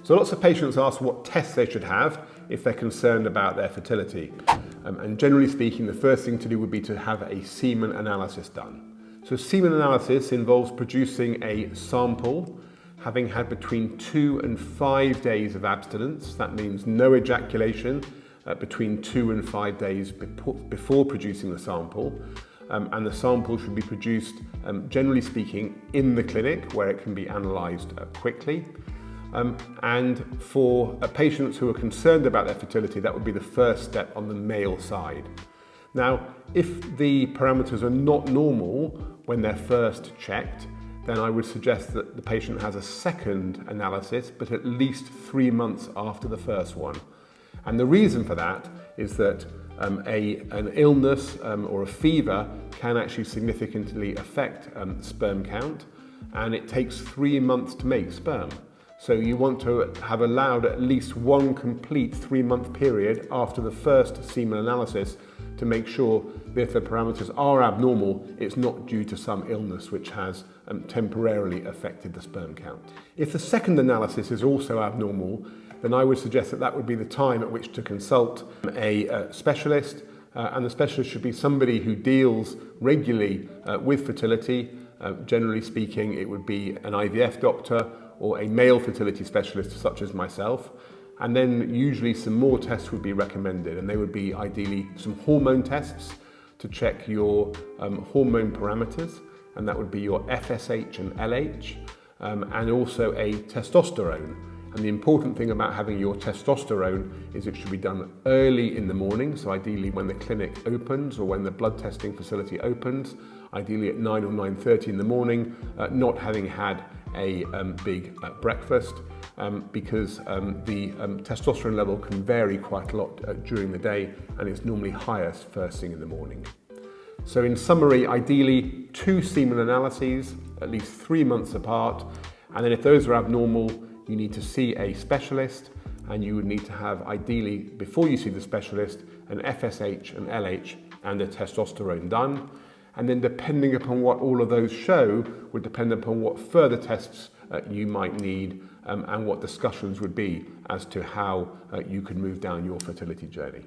So lots of patients ask what tests they should have if they're concerned about their fertility. And generally speaking, the first thing to do would be to have a semen analysis done. So semen analysis involves producing a sample, having had between 2 and 5 days of abstinence. That means no ejaculation between 2 and 5 days before producing the sample. And the sample should be produced, generally speaking, in the clinic where it can be analysed quickly. And for patients who are concerned about their fertility, that would be the first step on the male side. Now, if the parameters are not normal when they're first checked, then I would suggest that the patient has a second analysis, but at least 3 months after the first one. And the reason for that is that an illness or a fever can actually significantly affect sperm count, and it takes 3 months to make sperm. So you want to have allowed at least one complete 3-month period after the first semen analysis to make sure that if the parameters are abnormal, it's not due to some illness which has temporarily affected the sperm count. If the second analysis is also abnormal, then I would suggest that that would be the time at which to consult a specialist, and the specialist should be somebody who deals regularly with fertility. Generally speaking, it would be an IVF doctor or a male fertility specialist such as myself, and then usually some more tests would be recommended, and they would be ideally some hormone tests to check your hormone parameters, and that would be your FSH and LH, and also a testosterone. And the important thing about having your testosterone is it should be done early in the morning, so ideally when the clinic opens or when the blood testing facility opens, ideally at 9 or 9:30 in the morning, not having had a big breakfast, because the testosterone level can vary quite a lot during the day, and it's normally highest first thing in the morning. So in summary, ideally 2 semen analyses, at least 3 months apart, and then if those are abnormal, you need to see a specialist, and you would need to have, ideally, before you see the specialist, an FSH, an LH, and a testosterone done. And then depending upon what all of those show would depend upon what further tests you might need, and what discussions would be as to how you could move down your fertility journey.